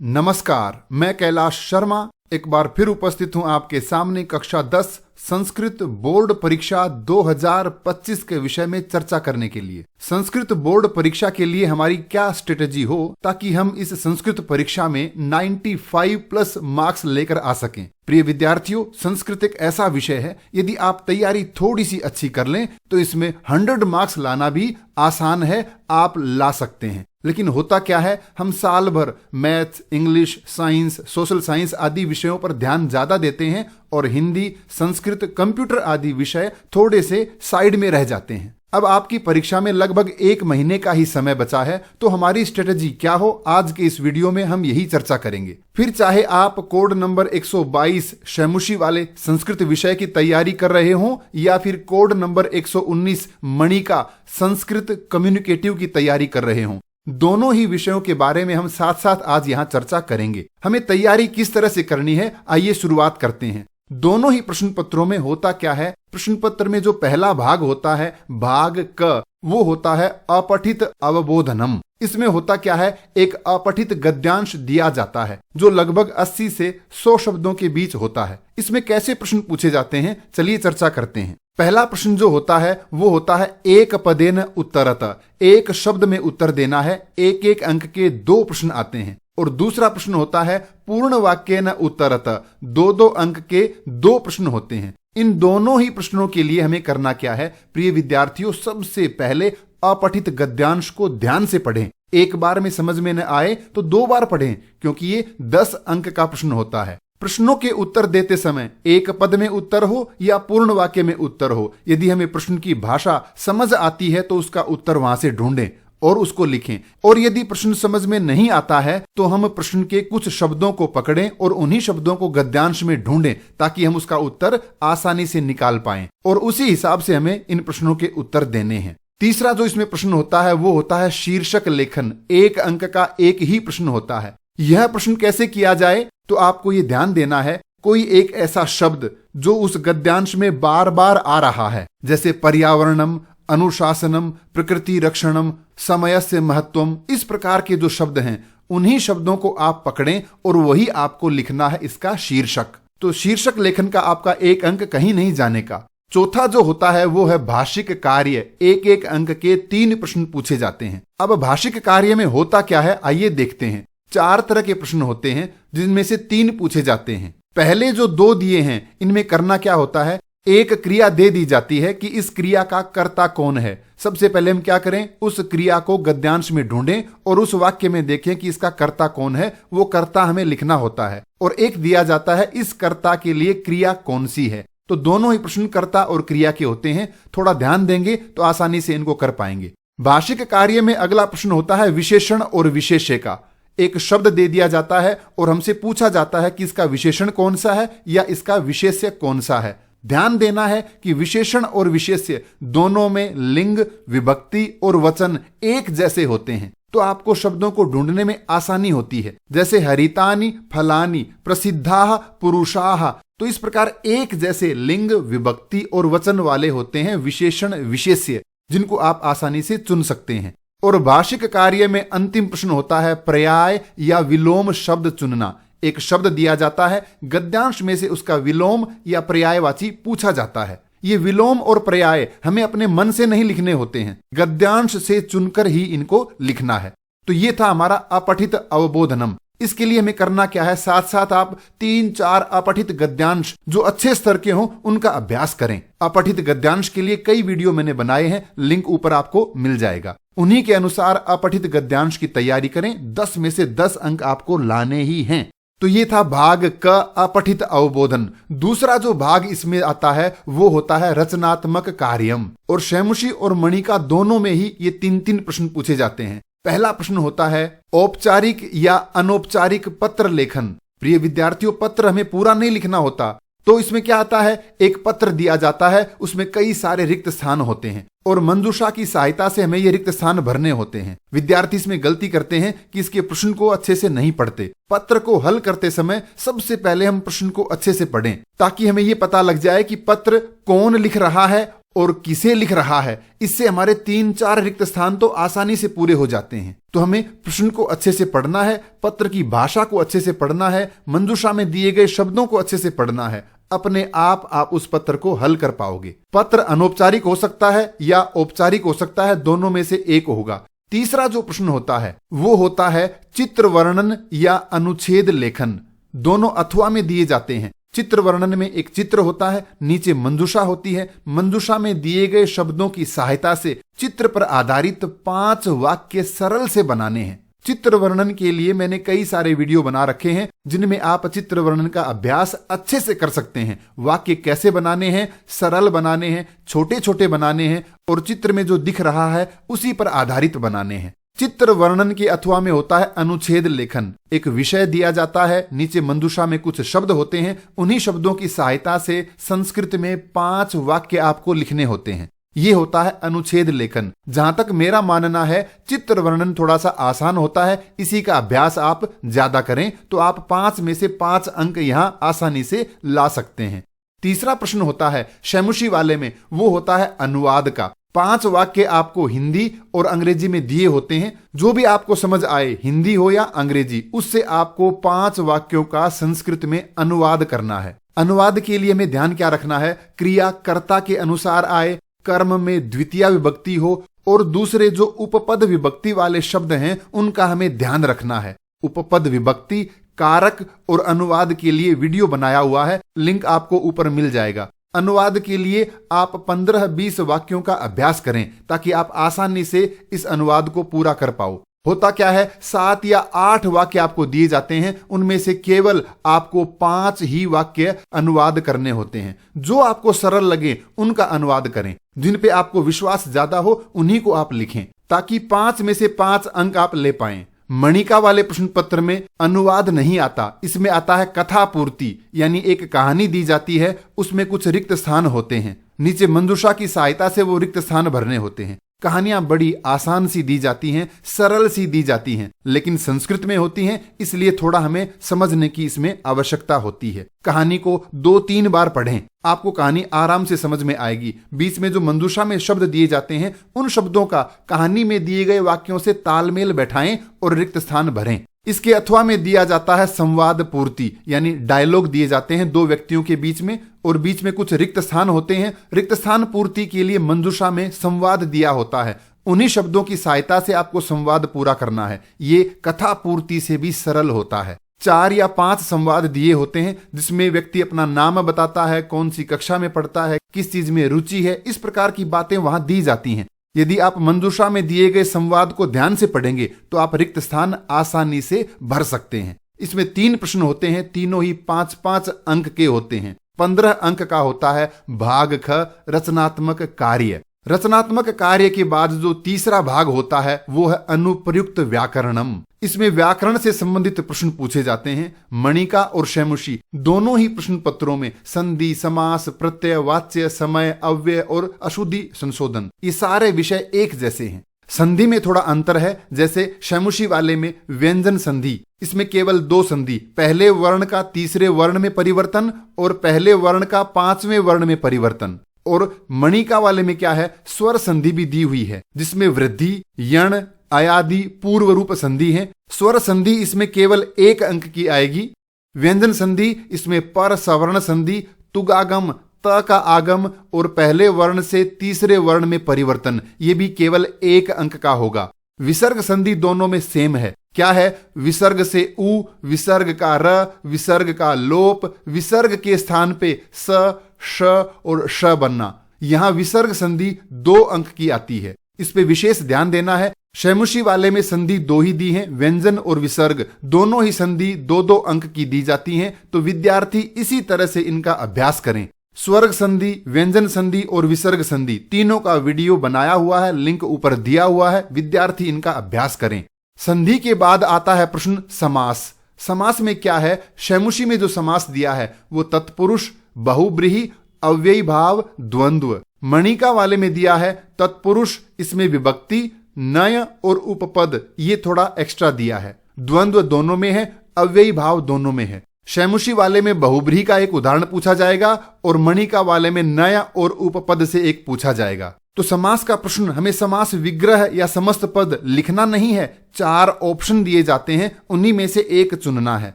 नमस्कार, मैं कैलाश शर्मा एक बार फिर उपस्थित हूं आपके सामने कक्षा 10 संस्कृत बोर्ड परीक्षा 2025 के विषय में चर्चा करने के लिए। संस्कृत बोर्ड परीक्षा के लिए हमारी क्या स्ट्रेटेजी हो ताकि हम इस संस्कृत परीक्षा में 95 प्लस मार्क्स लेकर आ सकें। प्रिय विद्यार्थियों, संस्कृत एक ऐसा विषय है, यदि आप तैयारी थोड़ी सी अच्छी कर लें तो इसमें 100 मार्क्स लाना भी आसान है, आप ला सकते हैं। लेकिन होता क्या है, हम साल भर maths, English, science, social science आदि विषयों पर ध्यान ज्यादा देते हैं और हिंदी, संस्कृत, कंप्यूटर आदि विषय थोड़े से साइड में रह जाते हैं। अब आपकी परीक्षा में लगभग 1 महीने का ही समय बचा है, तो हमारी स्ट्रेटेजी क्या हो, आज के इस वीडियो में हम यही चर्चा करेंगे। फिर चाहे आप कोड नंबर 122 शैमुशी वाले संस्कृत विषय की तैयारी कर रहे हो या फिर code number 119 Manika Sanskrit communicative की तैयारी कर रहे हो, दोनों ही विषयों के बारे में हम साथ साथ आज यहाँ चर्चा करेंगे। हमें तैयारी किस तरह से करनी है, आइए शुरुआत करते हैं। दोनों ही प्रश्न पत्रों में होता क्या है, प्रश्न पत्र में जो पहला भाग होता है, भाग क, वो होता है अपठित अवबोधनम। इसमें होता क्या है, एक अपठित गद्यांश दिया जाता है जो लगभग 80 से 100 शब्दों के बीच होता है। इसमें कैसे प्रश्न पूछे जाते हैं, चलिए चर्चा करते हैं। पहला प्रश्न जो होता है वो होता है एक पदेन उत्तरत, एक शब्द में उत्तर देना है। एक एक अंक के 2 प्रश्न आते हैं। और दूसरा प्रश्न होता है पूर्ण वाक्य न उत्तरत, 2-2 अंक के 2 प्रश्न होते हैं। इन दोनों ही प्रश्नों के लिए हमें करना क्या है, प्रिय विद्यार्थियों, सबसे पहले अपठित गद्यांश को ध्यान से पढ़ें। एक बार में समझ में न आए तो 2 बार पढ़ें, क्योंकि ये 10 अंक का प्रश्न होता है। प्रश्नों के उत्तर देते समय एक पद में उत्तर हो या पूर्ण वाक्य में उत्तर हो, यदि हमें प्रश्न की भाषा समझ आती है तो उसका उत्तर वहां से ढूंढें और उसको लिखें। और यदि प्रश्न समझ में नहीं आता है तो हम प्रश्न के कुछ शब्दों को पकड़ें और उन्हीं शब्दों को गद्यांश में ढूंढें ताकि हम उसका उत्तर आसानी से निकाल पाएं और उसी हिसाब से हमें इन प्रश्नों के उत्तर देने हैं। तीसरा जो इसमें प्रश्न होता है वो होता है शीर्षक लेखन। 1 अंक का एक ही प्रश्न होता है। यह प्रश्न कैसे किया जाए, तो आपको ये ध्यान देना है, कोई एक ऐसा शब्द जो उस गद्यांश में बार बार आ रहा है, जैसे पर्यावरणम, अनुशासनम, प्रकृति रक्षणम, समयस्य महत्वम, इस प्रकार के जो शब्द हैं उन्हीं शब्दों को आप पकड़ें और वही आपको लिखना है इसका शीर्षक। तो शीर्षक लेखन का आपका 1 अंक कहीं नहीं जाने का। चौथा जो होता है वो है भाषिक कार्य। 1-1 अंक के 3 प्रश्न पूछे जाते हैं। अब भाषिक कार्य में होता क्या है, आइए देखते हैं। 4 तरह के प्रश्न होते हैं जिनमें से 3 पूछे जाते हैं। पहले जो 2 दिए हैं इनमें करना क्या होता है, एक क्रिया दे दी जाती है कि इस क्रिया का कर्ता कौन है। सबसे पहले हम क्या करें, उस क्रिया को गद्यांश में ढूंढें और उस वाक्य में देखें कि इसका कर्ता कौन है, वो कर्ता हमें लिखना होता है। और एक दिया जाता है इस कर्ता के लिए क्रिया कौन सी है। तो दोनों ही प्रश्न कर्ता और क्रिया के होते हैं। थोड़ा ध्यान देंगे तो आसानी से इनको कर पाएंगे। भाषिक कार्य में अगला प्रश्न होता है विशेषण और विशेष्य का। एक शब्द दे दिया जाता है और हमसे पूछा जाता है कि इसका विशेषण कौन सा है या इसका विशेष्य कौन सा है। ध्यान देना है कि विशेषण और विशेष्य दोनों में लिंग, विभक्ति और वचन एक जैसे होते हैं, तो आपको शब्दों को ढूंढने में आसानी होती है। जैसे हरितानि फलानि प्रसिद्धाः पुरुषाः, तो इस प्रकार एक जैसे लिंग, विभक्ति और वचन वाले होते हैं विशेषण विशेष्य, जिनको आप आसानी से चुन सकते हैं। और भाषिक कार्य में अंतिम प्रश्न होता है पर्याय या विलोम शब्द चुनना। एक शब्द दिया जाता है, गद्यांश में से उसका विलोम या पर्यायवाची पूछा जाता है। ये विलोम और पर्याय हमें अपने मन से नहीं लिखने होते हैं, गद्यांश से चुनकर ही इनको लिखना है। तो ये था हमारा अपठित अवबोधनम। इसके लिए हमें करना क्या है, साथ साथ आप 3-4 अपठित गद्यांश जो अच्छे स्तर के हों उनका अभ्यास करें। अपठित गद्यांश के लिए कई वीडियो मैंने बनाए हैं, लिंक ऊपर आपको मिल जाएगा। उन्हीं के अनुसार अपठित गद्यांश की तैयारी करें। 10 में से 10 अंक आपको लाने ही हैं। तो ये था भाग क, अपठित अवबोधन। दूसरा जो भाग इसमें आता है वो होता है रचनात्मक कार्यम। और शैमुशी और मणिका दोनों में ही ये 3-3 प्रश्न पूछे जाते हैं। पहला प्रश्न होता है औपचारिक या अनौपचारिक पत्र लेखन। प्रिय विद्यार्थियों, पत्र हमें पूरा नहीं लिखना होता, तो इसमें क्या आता है, एक पत्र दिया जाता है, उसमें कई सारे रिक्त स्थान होते हैं और मंजूषा की सहायता से हमें ये रिक्त स्थान भरने होते हैं। विद्यार्थी इसमें गलती करते हैं कि इसके प्रश्न को अच्छे से नहीं पढ़ते। पत्र को हल करते समय सबसे पहले हम प्रश्न को अच्छे से पढ़ें ताकि हमें ये पता लग जाए कि पत्र कौन लिख रहा है और किसे लिख रहा है, इससे हमारे 3-4 रिक्त स्थान तो आसानी से पूरे हो जाते हैं। तो हमें प्रश्न को अच्छे से पढ़ना है, पत्र की भाषा को अच्छे से पढ़ना है, मंजूषा में दिए गए शब्दों को अच्छे से पढ़ना है। अपने आप उस पत्र को हल कर पाओगे। पत्र अनौपचारिक हो सकता है या औपचारिक हो सकता है, दोनों में से एक होगा। तीसरा जो प्रश्न होता है वो होता है चित्र वर्णन या अनुच्छेद लेखन। दोनों अथवा में दिए जाते हैं। चित्र वर्णन में एक चित्र होता है, नीचे मंजूषा होती है। मंजूषा में दिए गए शब्दों की सहायता से चित्र पर आधारित 5 वाक्य सरल से बनाने हैं। चित्र वर्णन के लिए मैंने कई सारे वीडियो बना रखे हैं जिनमें आप चित्र वर्णन का अभ्यास अच्छे से कर सकते हैं। वाक्य कैसे बनाने हैं, सरल बनाने हैं, छोटे छोटे बनाने हैं और चित्र में जो दिख रहा है उसी पर आधारित बनाने हैं। चित्र वर्णन के अथवा में होता है अनुच्छेद लेखन। एक विषय दिया जाता है, नीचे मंजूषा में कुछ शब्द होते हैं, उन्हीं शब्दों की सहायता से संस्कृत में 5 वाक्य आपको लिखने होते हैं। ये होता है अनुच्छेद लेखन। जहां तक मेरा मानना है चित्र वर्णन थोड़ा सा आसान होता है, इसी का अभ्यास आप ज्यादा करें तो आप 5 में से 5 अंक यहां आसानी से ला सकते हैं। तीसरा प्रश्न होता है शैमुशी वाले में, वो होता है अनुवाद का। 5 वाक्य आपको हिंदी और अंग्रेजी में दिए होते हैं। जो भी आपको समझ आए, हिंदी हो या अंग्रेजी, उससे आपको 5 वाक्यों का संस्कृत में अनुवाद करना है। अनुवाद के लिए हमें ध्यान क्या रखना है, क्रिया कर्ता के अनुसार आए, कर्म में द्वितीय विभक्ति हो और दूसरे जो उपपद विभक्ति वाले शब्द हैं उनका हमें ध्यान रखना है। उपपद विभक्ति, कारक और अनुवाद के लिए वीडियो बनाया हुआ है, लिंक आपको ऊपर मिल जाएगा। अनुवाद के लिए आप 15-20 वाक्यों का अभ्यास करें ताकि आप आसानी से इस अनुवाद को पूरा कर पाओ। होता क्या है, 7 या 8 वाक्य आपको दिए जाते हैं, उनमें से केवल आपको 5 ही वाक्य अनुवाद करने होते हैं। जो आपको सरल लगे उनका अनुवाद करें, जिन पे आपको विश्वास ज्यादा हो उन्हीं को आप लिखें ताकि 5 में से 5 अंक आप ले पाएं। मणिका वाले प्रश्न पत्र में अनुवाद नहीं आता, इसमें आता है कथा पूर्ति, यानी एक कहानी दी जाती है, उसमें कुछ रिक्त स्थान होते हैं, नीचे मंजूषा की सहायता से वो रिक्त स्थान भरने होते हैं। कहानियां बड़ी आसान सी दी जाती हैं, सरल सी दी जाती हैं, लेकिन संस्कृत में होती हैं, इसलिए थोड़ा हमें समझने की इसमें आवश्यकता होती है। कहानी को 2-3 बार पढ़ें, आपको कहानी आराम से समझ में आएगी। बीच में जो मंजूषा में शब्द दिए जाते हैं उन शब्दों का कहानी में दिए गए वाक्यों से तालमेल बैठाएं और रिक्त स्थान भरें। इसके अथवा में दिया जाता है संवाद पूर्ति, यानी डायलॉग दिए जाते हैं 2 व्यक्तियों के बीच में और बीच में कुछ रिक्त स्थान होते हैं। रिक्त स्थान पूर्ति के लिए मंजूषा में संवाद दिया होता है, उन्हीं शब्दों की सहायता से आपको संवाद पूरा करना है। ये कथा पूर्ति से भी सरल होता है। 4 या 5 संवाद दिए होते हैं जिसमें व्यक्ति अपना नाम बताता है, कौन सी कक्षा में पढ़ता है, किस चीज में रुचि है, इस प्रकार की बातें वहां दी जाती हैं। यदि आप मंजूषा में दिए गए संवाद को ध्यान से पढ़ेंगे तो आप रिक्त स्थान आसानी से भर सकते हैं। इसमें 3 प्रश्न होते हैं, तीनों ही 5-5 अंक के होते हैं। 15 अंक का होता है भाग ख, रचनात्मक कार्य। रचनात्मक कार्य के बाद जो तीसरा भाग होता है वो है अनुप्रयुक्त व्याकरणम। इसमें व्याकरण से संबंधित प्रश्न पूछे जाते हैं। मणिका और शैमुशी दोनों ही प्रश्न पत्रों में संधि, समास, प्रत्यय, वाच्य, समय, अव्यय और अशुद्धि संशोधन, ये सारे विषय एक जैसे हैं। संधि में थोड़ा अंतर है, जैसे शैमुशी वाले में व्यंजन संधि, इसमें केवल 2 संधि, पहले वर्ण का तीसरे वर्ण में परिवर्तन और पहले वर्ण का 5वें वर्ण में परिवर्तन। और मणिका वाले में क्या है, स्वर संधि भी दी हुई है जिसमें वृद्धि, यण, अयादि, पूर्व रूप संधि है। स्वर संधि इसमें केवल 1 अंक की आएगी। व्यंजन संधि इसमें पर सवर्ण संधि, तुगागम, त का आगम और पहले वर्ण से तीसरे वर्ण में परिवर्तन, ये भी केवल 1 अंक का होगा। विसर्ग संधि दोनों में सेम है। क्या है, विसर्ग से उ, विसर्ग का र, विसर्ग का लोप, विसर्ग के स्थान पे स, श और श बनना। यहां विसर्ग संधि 2 अंक की आती है, इस पे विशेष ध्यान देना है। शैमुशी वाले में संधि 2 ही दी हैं, व्यंजन और विसर्ग दोनों ही संधि 2-2 अंक की दी जाती हैं, तो विद्यार्थी इसी तरह से इनका अभ्यास करें। स्वर्ग संधि, व्यंजन संधि और विसर्ग संधि तीनों का वीडियो बनाया हुआ है, लिंक ऊपर दिया हुआ है, विद्यार्थी इनका अभ्यास करें। संधि के बाद आता है प्रश्न समास। समास में क्या है, शैमुशी में जो समास दिया है वो तत्पुरुष, बहुब्रीहि, अव्ययी भाव, द्वंद्व। मणिका वाले में दिया है तत्पुरुष, इसमें विभक्ति, नय और उपपद, ये थोड़ा एक्स्ट्रा दिया है। द्वंद्व दोनों में है, अव्ययी भाव दोनों में है। शैमुषी वाले में बहुब्रीहि का एक उदाहरण पूछा जाएगा और मणिका वाले में नया और उपपद से एक पूछा जाएगा। तो समास का प्रश्न हमें समास विग्रह या समस्त पद लिखना नहीं है, 4 ऑप्शन दिए जाते हैं, उन्हीं में से एक चुनना है।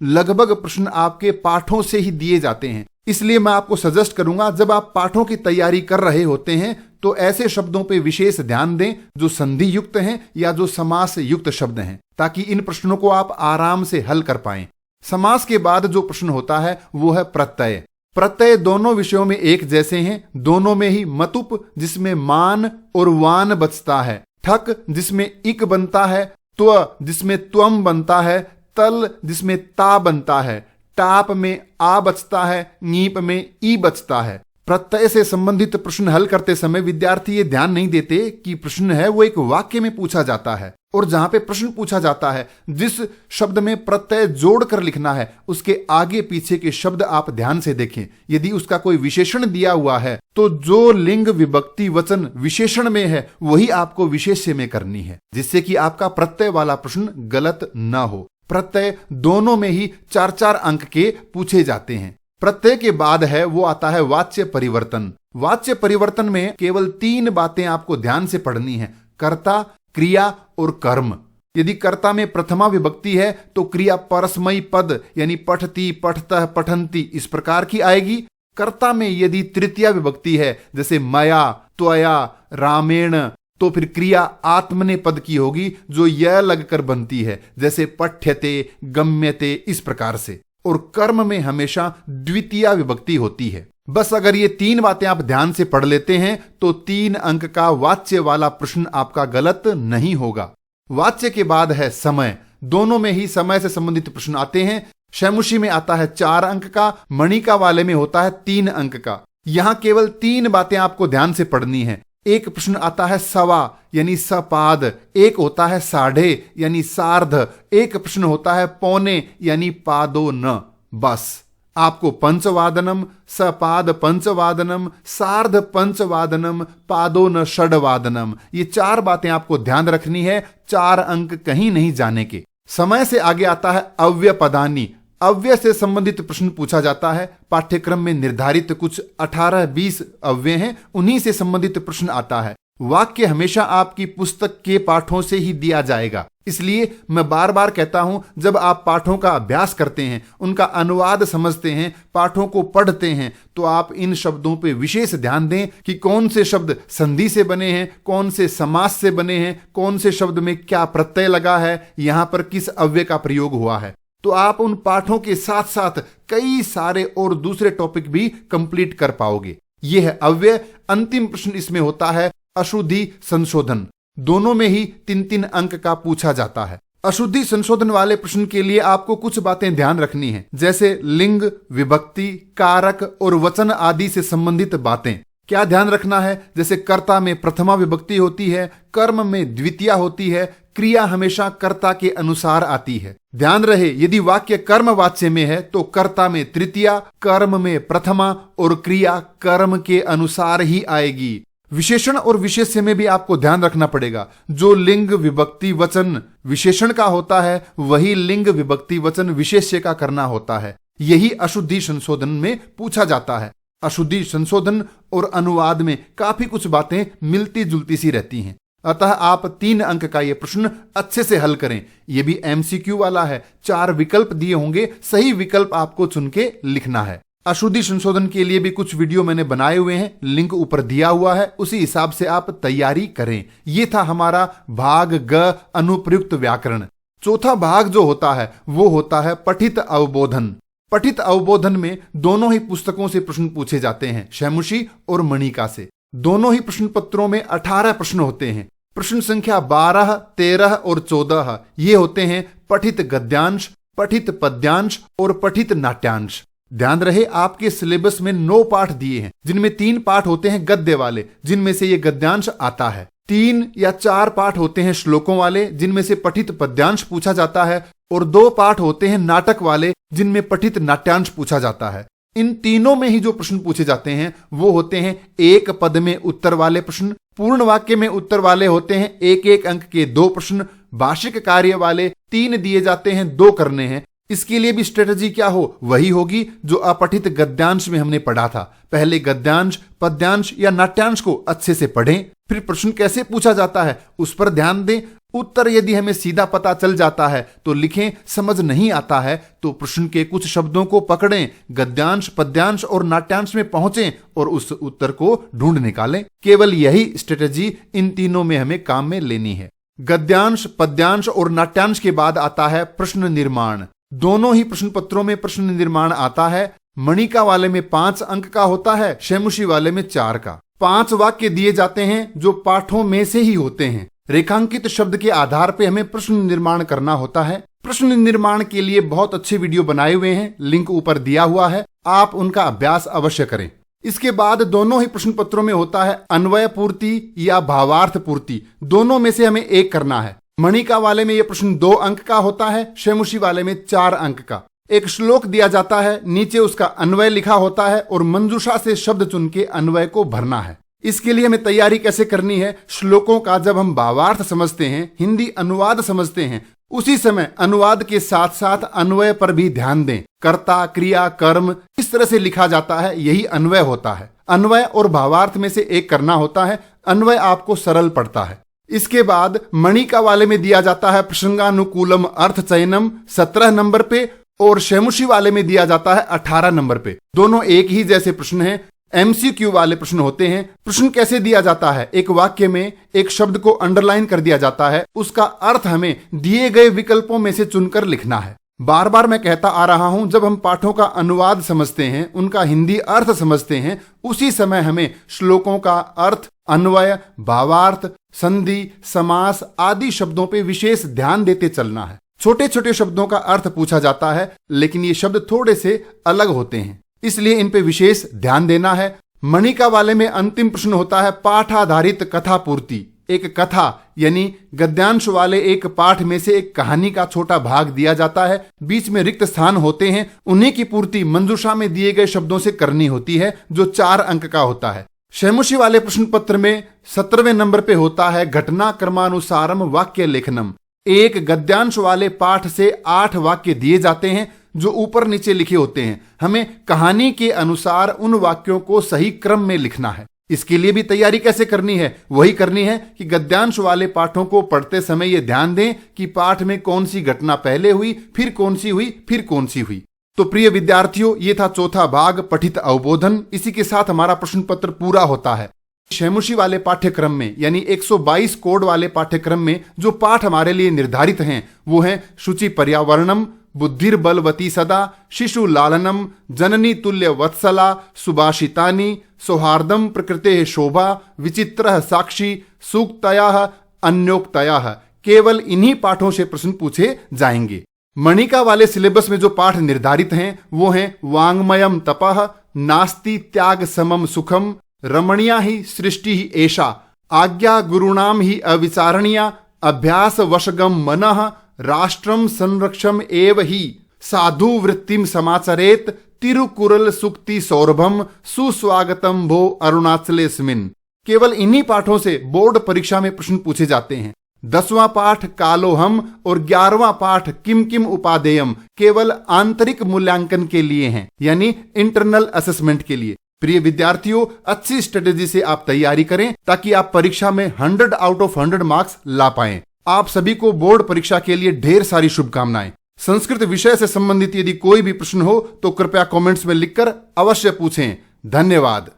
लगभग प्रश्न आपके पाठों से ही दिए जाते हैं, इसलिए मैं आपको सजेस्ट करूंगा जब आप पाठों की तैयारी कर रहे होते हैं तो ऐसे शब्दों पे विशेष ध्यान दें जो संधि युक्त हैं या जो समास युक्त शब्द हैं, ताकि इन प्रश्नों को आप आराम से हल कर पाएं। समास के बाद जो प्रश्न होता है वो है प्रत्यय। प्रत्यय दोनों विषयों में एक जैसे हैं, दोनों में ही मतुप जिसमें मान और वान बचता है, ठक जिसमें इक बनता है, त्व जिसमें त्वम बनता है, तल जिसमें ता बनता है, टाप में आ बचता है, नीप में ई बचता है। प्रत्यय से संबंधित प्रश्न हल करते समय विद्यार्थी ये ध्यान नहीं देते कि प्रश्न है वो एक वाक्य में पूछा जाता है, और जहां पे प्रश्न पूछा जाता है जिस शब्द में प्रत्यय जोड़कर लिखना है उसके आगे पीछे के शब्द आप ध्यान से देखें। यदि उसका कोई विशेषण दिया हुआ है तो जो लिंग विभक्ति वचन विशेषण में है वही आपको विशेष्य में करनी है, जिससे कि आपका प्रत्यय वाला प्रश्न गलत ना हो। प्रत्यय दोनों में ही 4-4 अंक के पूछे जाते हैं। प्रत्यय के बाद है वो आता है वाच्य परिवर्तन। वाच्य परिवर्तन में केवल 3 बातें आपको ध्यान से पढ़नी है, कर्ता, क्रिया और कर्म। यदि कर्ता में प्रथमा विभक्ति है तो क्रिया परस्मयी पद यानी पठती, पठतः, पठन्ति इस प्रकार की आएगी। कर्ता में यदि तृतीया विभक्ति है जैसे मया, त्वया, रामेण, तो फिर क्रिया आत्मने पद की होगी जो य लगकर बनती है, जैसे पठ्यते, गम्यते इस प्रकार से। और कर्म में हमेशा द्वितीया विभक्ति होती है। बस अगर ये 3 बातें आप ध्यान से पढ़ लेते हैं तो 3 अंक का वाच्य वाला प्रश्न आपका गलत नहीं होगा। वाच्य के बाद है समय। दोनों में ही समय से संबंधित प्रश्न आते हैं। शैमुषी में आता है 4 अंक का, मणिका वाले में होता है 3 अंक का। यहां केवल 3 बातें आपको ध्यान से पढ़नी है। एक प्रश्न आता है सवा यानी सपाद, एक होता है साढ़े यानी सार्ध, एक प्रश्न होता है पौने यानी पादो न। बस आपको पंचवादनम, सपाद पंचवादनम, सार्ध पंचवादनम, पादो न षडवादनम, ये 4 बातें आपको ध्यान रखनी है, 4 अंक कहीं नहीं जाने के। समय से आगे आता है अव्यय पदानी। अव्यय से संबंधित प्रश्न पूछा जाता है। पाठ्यक्रम में निर्धारित कुछ 18-20 अव्यय हैं, उन्हीं से संबंधित प्रश्न आता है। वाक्य हमेशा आपकी पुस्तक के पाठों से ही दिया जाएगा, इसलिए मैं बार बार कहता हूं जब आप पाठों का अभ्यास करते हैं, उनका अनुवाद समझते हैं, पाठों को पढ़ते हैं, तो आप इन शब्दों पे विशेष ध्यान दें कि कौन से शब्द संधि से बने हैं, कौन से समास से बने हैं, कौन से शब्द में क्या प्रत्यय लगा है, यहां पर किस अव्यय का प्रयोग हुआ है। तो आप उन पाठों के साथ साथ कई सारे और दूसरे टॉपिक भी कंप्लीट कर पाओगे। यह है अव्यय। अंतिम प्रश्न इसमें होता है अशुद्धि संशोधन। दोनों में ही 3-3 अंक का पूछा जाता है। अशुद्धि संशोधन वाले प्रश्न के लिए आपको कुछ बातें ध्यान रखनी है, जैसे लिंग, विभक्ति, कारक और वचन आदि से संबंधित बातें। क्या ध्यान रखना है? जैसे कर्ता में प्रथमा विभक्ति होती है, कर्म में द्वितीया होती है, क्रिया हमेशा कर्ता के अनुसार आती है। ध्यान रहे यदि वाक्य कर्म वाच्य में है तो कर्ता में तृतीया, कर्म में प्रथमा और क्रिया कर्म के अनुसार ही आएगी। विशेषण और विशेष्य में भी आपको ध्यान रखना पड़ेगा। जो लिंग विभक्ति वचन विशेषण का होता है वही लिंग विभक्ति वचन विशेष्य का करना होता है। यही अशुद्धि संशोधन में पूछा जाता है। अशुद्धि संशोधन और अनुवाद में काफी कुछ बातें मिलती जुलती सी रहती हैं, अतः आप 3 अंक का यह प्रश्न अच्छे से हल करें। यह भी MCQ वाला है, 4 विकल्प दिए होंगे, सही विकल्प आपको चुन के लिखना है। अशुद्धि संशोधन के लिए भी कुछ वीडियो मैंने बनाए हुए हैं, लिंक ऊपर दिया हुआ है, उसी हिसाब से आप तैयारी करें। यह था हमारा भाग ग अनुप्रयुक्त व्याकरण। चौथा भाग जो होता है वो होता है पठित अवबोधन। पठित अवबोधन में दोनों ही पुस्तकों से प्रश्न पूछे जाते हैं, शैमुषी और मणिका से। दोनों ही प्रश्न पत्रों में 18 प्रश्न होते हैं। प्रश्न संख्या 12, 13 और 14 ये होते हैं पठित गद्यांश, पठित पद्यांश और पठित नाट्यांश। ध्यान रहे आपके सिलेबस में 9 पाठ दिए हैं, जिनमें 3 पाठ होते हैं गद्य वाले, जिनमें से ये गद्यांश आता है। 3 या 4 पाठ होते हैं श्लोकों वाले, जिनमें से पठित पद्यांश पूछा जाता है, और 2 पाठ होते हैं नाटक वाले, जिनमें पठित नाट्यांश पूछा जाता है। इन तीनों में ही जो प्रश्न पूछे जाते हैं वो होते हैं एक पद में उत्तर वाले प्रश्न, पूर्ण वाक्य में उत्तर वाले होते हैं 1-1 अंक के 2 प्रश्न, भाषिक कार्य वाले 3 दिए जाते हैं, 2 करने हैं, इसके लिए भी स्ट्रेटजी क्या हो, वही होगी जो अपठित गद्यांश में हमने पढ़ा था। पहले गद्यांश, पद्यांश या नाट्यांश को अच्छे से पढ़ें, फिर प्रश्न कैसे पूछा जाता है उस पर ध्यान दें। उत्तर यदि हमें सीधा पता चल जाता है तो लिखें, समझ नहीं आता है तो प्रश्न के कुछ शब्दों को पकड़ें, गद्यांश, पद्यांश और नाट्यांश में पहुंचें और उस उत्तर को ढूंढ निकालें। केवल यही स्ट्रेटजी इन तीनों में हमें काम में लेनी है। गद्यांश, पद्यांश और नाट्यांश के बाद आता है प्रश्न निर्माण। दोनों ही प्रश्न पत्रों में प्रश्न निर्माण आता है। मणिका वाले में 5 अंक का होता है, शैमुषी वाले में 4 का। 5 वाक्य दिए जाते हैं जो पाठों में से ही होते हैं। रेखांकित शब्द के आधार पर हमें प्रश्न निर्माण करना होता है। प्रश्न निर्माण के लिए बहुत अच्छे वीडियो बनाए हुए हैं, लिंक ऊपर दिया हुआ है, आप उनका अभ्यास अवश्य करें। इसके बाद दोनों ही प्रश्न पत्रों में होता है अन्वय पूर्ति या भावार्थ पूर्ति। दोनों में से हमें एक करना है। मणिका वाले में यह प्रश्न 2 अंक का होता है, शैमुषी वाले में 4 अंक का। एक श्लोक दिया जाता है, नीचे उसका अन्वय लिखा होता है और मंजूषा से शब्द चुन के अन्वय को भरना है। इसके लिए हमें तैयारी कैसे करनी है, श्लोकों का जब हम भावार्थ समझते हैं, हिंदी अनुवाद समझते हैं, उसी समय अनुवाद के साथ साथ अन्वय पर भी ध्यान दें। कर्ता, क्रिया, कर्म किस तरह से लिखा जाता है, यही अन्वय होता है। अन्वय और भावार्थ में से एक करना होता है, अन्वय आपको सरल पड़ता है। इसके बाद मणिका वाले में दिया जाता है प्रसंगानुकूलम अर्थ चयनम 17 नंबर पे और शैमुषी वाले में दिया जाता है 18 नंबर पे। दोनों एक ही जैसे प्रश्न हैं, MCQ वाले प्रश्न होते हैं। प्रश्न कैसे दिया जाता है, एक वाक्य में एक शब्द को अंडरलाइन कर दिया जाता है, उसका अर्थ हमें दिए गए विकल्पों में से चुनकर लिखना है। बार बार मैं कहता आ रहा हूं, जब हम पाठों का अनुवाद समझते हैं, उनका हिंदी अर्थ समझते हैं, उसी समय हमें श्लोकों का अर्थ, अन्वय, भावार्थ, संधि, समास आदि शब्दों पे विशेष ध्यान देते चलना है। छोटे छोटे शब्दों का अर्थ पूछा जाता है, लेकिन ये शब्द थोड़े से अलग होते हैं, इसलिए इन पे विशेष ध्यान देना है। मणिका वाले में अंतिम प्रश्न होता है पाठ आधारित कथा पूर्ति। एक कथा यानी गद्यांश वाले एक पाठ में से एक कहानी का छोटा भाग दिया जाता है, बीच में रिक्त स्थान होते हैं, उन्हीं की पूर्ति मंजूषा में दिए गए शब्दों से करनी होती है, जो 4 अंक का होता है। शैमुषी वाले प्रश्न पत्र में 17वें नंबर पे होता है घटना क्रमानुसारम वाक्य लेखनम। एक गद्यांश वाले पाठ से 8 वाक्य दिए जाते हैं जो ऊपर नीचे लिखे होते हैं। हमें कहानी के अनुसार उन वाक्यों को सही क्रम में लिखना है। इसके लिए भी तैयारी कैसे करनी है, वही करनी है कि गद्यांश वाले पाठों को पढ़ते समय यह ध्यान दें कि पाठ में कौन सी घटना पहले हुई, फिर कौन सी हुई, फिर कौन सी हुई। तो प्रिय विद्यार्थियों, ये था चौथा भाग पठित अवबोधन। इसी के साथ हमारा प्रश्न पत्र पूरा होता है। शैमुषी वाले पाठ्यक्रम में यानी 122 कोड वाले पाठ्यक्रम में जो पाठ हमारे लिए निर्धारित हैं वो हैं शुचि पर्यावरणम, बुद्धिर्बलवती सदा, शिशु लालनम, जननी तुल्य वत्सला, सुभाषितानि, सौहार्दम प्रकृते शोभा, विचित्र साक्षी, सूक्तयः अन्योक्तयः। केवल इन्हीं पाठों से प्रश्न पूछे जाएंगे। मणिका वाले सिलेबस में जो पाठ निर्धारित हैं वो हैं वांग्मयम तपः, नास्ति त्याग समम सुखम, रमणीया ही सृष्टि ही एषा, आज्ञा गुरुणाम ही अविचारणीया, अभ्यास वशगम मनः, राष्ट्रम संरक्षम एव ही, साधु वृत्तिम समाचरेत, तिरुकुरल सुक्ति सौरभम, सुस्वागतम भो अरुणाचलेस्मिन। केवल इन्हीं पाठों से बोर्ड परीक्षा में प्रश्न पूछे जाते हैं। 10वां पाठ कालोहम और 11वां पाठ किम किम उपादेयम केवल आंतरिक मूल्यांकन के लिए हैं, यानी इंटरनल असेसमेंट के लिए। प्रिय विद्यार्थियों, अच्छी स्ट्रेटेजी से आप तैयारी करें ताकि आप परीक्षा में 100 आउट ऑफ 100 मार्क्स ला पाएं। आप सभी को बोर्ड परीक्षा के लिए ढेर सारी शुभकामनाएं। संस्कृत विषय से संबंधित यदि कोई भी प्रश्न हो तो कृपया कमेंट्स में लिखकर अवश्य पूछें। धन्यवाद।